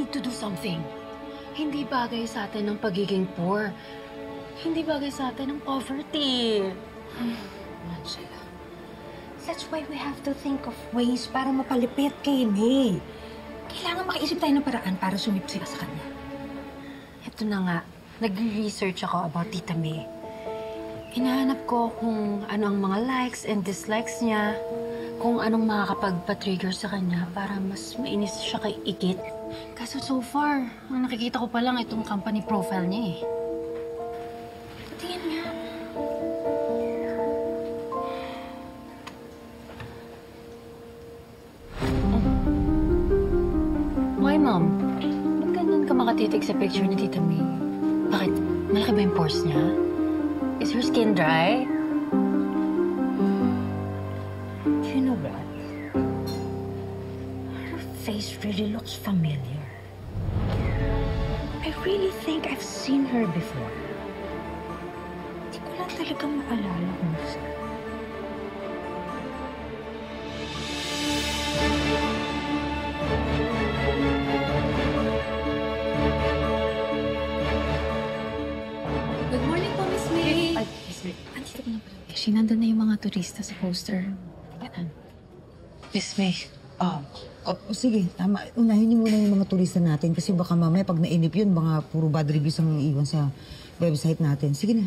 need to do something. Hindi bagay sa atin ang pagiging poor. Hindi bagay sa atin ang poverty. Angela, that's why we have to think of ways para mapalipit kay May. Kailangan makaisip tayo ng paraan para sumipsip sa kanya. Ito na nga, nag-research ako about Tita May. Hinahanap ko kung ano ang mga likes and dislikes niya, kung anong makakapagpa-trigger sa kanya para mas mainis siya kay Ikit. Kaso so far, ang nakikita ko pa lang itong company profile niya eh. Tingnan nga. Why, Mom? Ba't ganun ka makatitig sa picture ni Tita May? Bakit? Malaki ba yung pores niya? Is her skin dry? You know what? Her face really looks familiar. I really think I've seen her before. Hindi ko lang talaga maalala kung saan. Good morning po, Miss May. Ay, Miss May. Andito ko na pala. Actually, nandun na yung mga turista sa poster. Yan. Miss May. Sige, tama. Unahin niyo muna yung mga turista natin kasi baka mamaya pag nainip yun, baka puro bad reviews ang iwan sa website natin. Sige na.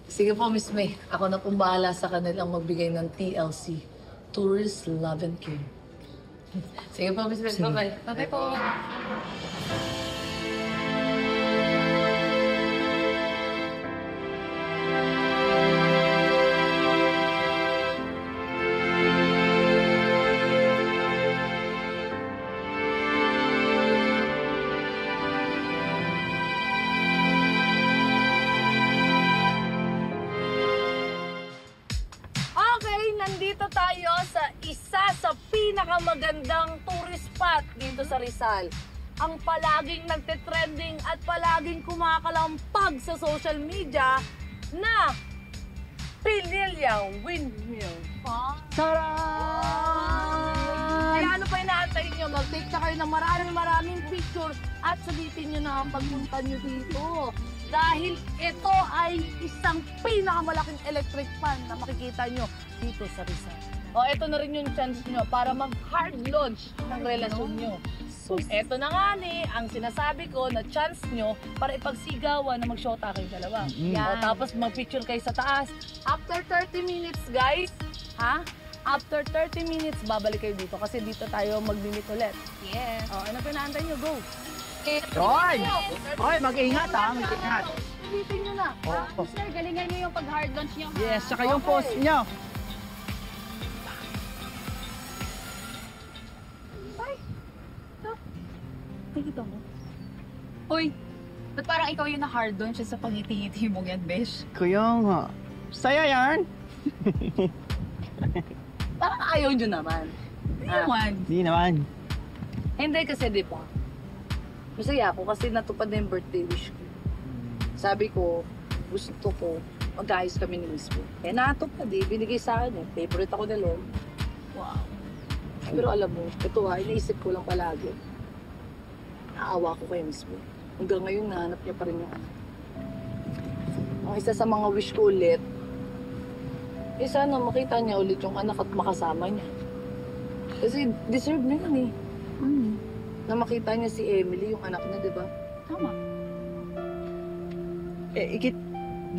Sige po, Miss May. Ako na pong bahala sa kanilang magbigay ng TLC. Tourist Love and Care. Sige po, Miss May. Bye-bye. Bye-bye po. Nandito tayo sa isa sa pinakamagandang tourist spot dito sa Rizal. Ang palaging nagte-trending at palaging kumakalampag sa social media na Pililla Windmill. Sarap! Kaya ano pa inaantay nyo? Mag-take na kayo ng maraming picture at sabihin nyo na ang pagpunta nyo dito. Dahil ito ay isang pinakamalaking electric fan na makikita nyo dito sa Rizal. O, ito na rin yung chance nyo para mag-hard launch ng relasyon nyo. So, ito na nga ang sinasabi ko na chance nyo para ipagsigawan na mag-shota kayong dalawa. O, tapos mag-picture kayo sa taas. After 30 minutes, guys, after 30 minutes, babalik kayo dito kasi dito tayo mag-meet ulit. Yes. O, ano pinaantay nyo? Go! Roy! Roy, mag-ingat mag-ingat. Ulitin nyo na. Sir, galingan niyo yung pag-hard launch niyo. Yes, saka yung post nyo. Nakikita mo? Uy, ba't parang ikaw yung na-hard launch sa pangiti-ngiti mo yan, besh? Kuya nga. Saya yan. Parang ayaw nyo naman. Di naman. Hindi kasi, di ba? Masaya ako kasi natupad na yung birthday wish ko. Sabi ko, gusto ko mag-ayos kami ni Miss Mo. Eh, natupad binigay sa akin favorite ako na Lord. Wow. Pero alam mo, ito iniisip ko lang palagi. Naawa ko kay Miss Mo. Hanggang ngayon, nahanap niya pa rin yung anak. Ang isa sa mga wish ko ulit, sana makita niya ulit yung anak at makasama niya. Kasi deserve niya yun na makita niya si Emily, yung anak niya, di ba? Tama. Ikit,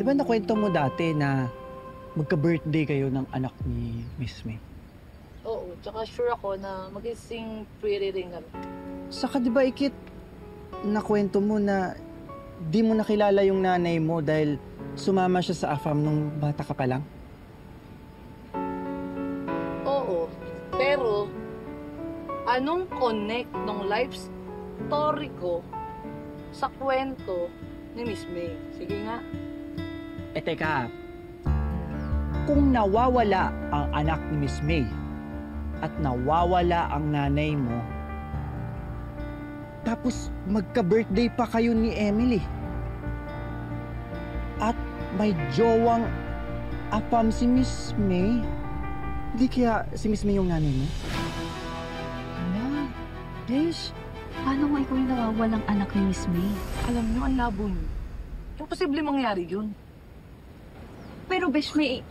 di ba nakwento mo dati na magka-birthday kayo ng anak ni Miss May? Oo, tsaka sure ako na magising pretty ring kami. Saka di ba, Ikit, nakwento mo na di mo nakilala yung nanay mo dahil sumama siya sa AFAM nung bata ka pa lang? Oo, pero anong connect ng life story ko sa kwento ni Miss May? Sige nga. Teka. Kung nawawala ang anak ni Miss May at nawawala ang nanay mo, tapos magka-birthday pa kayo ni Emily, at may jowang AFAM si Miss May, hindi kaya si Miss May yung nanay mo? Besh, Paano nga ikaw yung nawawalang anak ni Miss May? Alam niyo, ang labo niyo. Imposible mangyari yun. Pero Besh, may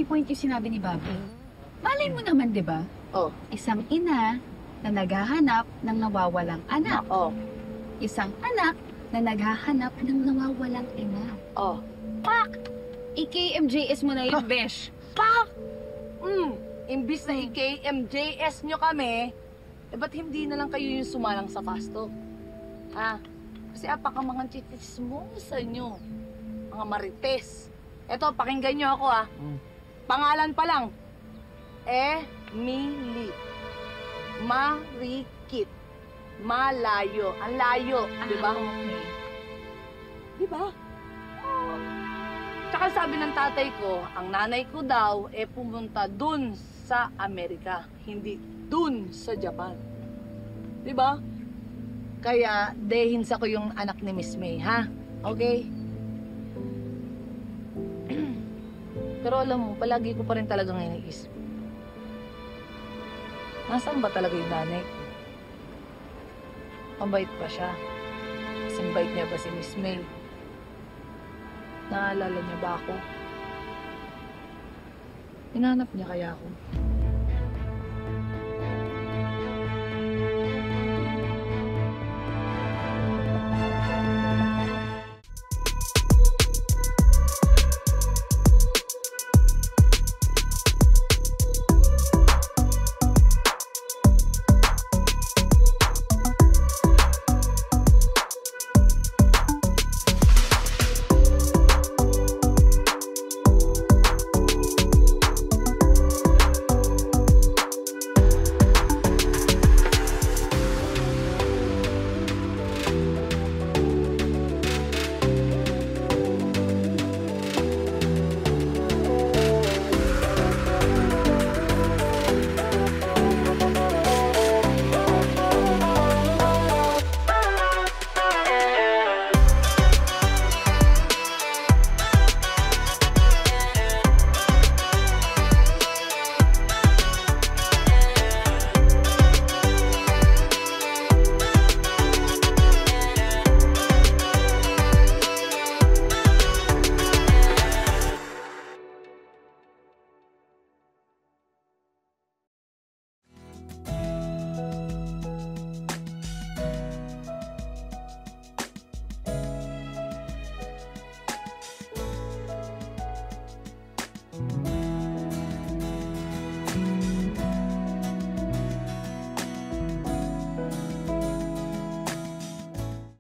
point yung sinabi ni Bobby. Malay mo naman, di ba? Oh. Isang ina na naghahanap ng nawawalang anak. Oh. Isang anak na naghahanap ng nawawalang ina. Oh. Pak! I-KMJS mo na yun, Besh. Pak! Imbis na i-KMJS nyo kami, ba't hindi na lang kayo yung sumalang sa pasto? Ha? Kasi apaka mga chitis mo sa inyo. Mga marites. Eto, pakinggan nyo ako Pangalan pa lang. Emily. Marikit. Malayo. Ang layo. Di ba? Okay. Di ba? Tsaka sabi ng tatay ko, ang nanay ko daw pumunta dun sa Amerika, hindi dun sa Japan. Di ba? Kaya dehinsa ko yung anak ni Miss May, ha? Okay? Pero alam mo, palagi ko pa rin talagang iniisip. Nasaan ba talaga yung nanay ko? Mabait pa siya. Kasing bait niya ba si Miss May? Naalala niya ba ako? Hinanap niya kaya ako?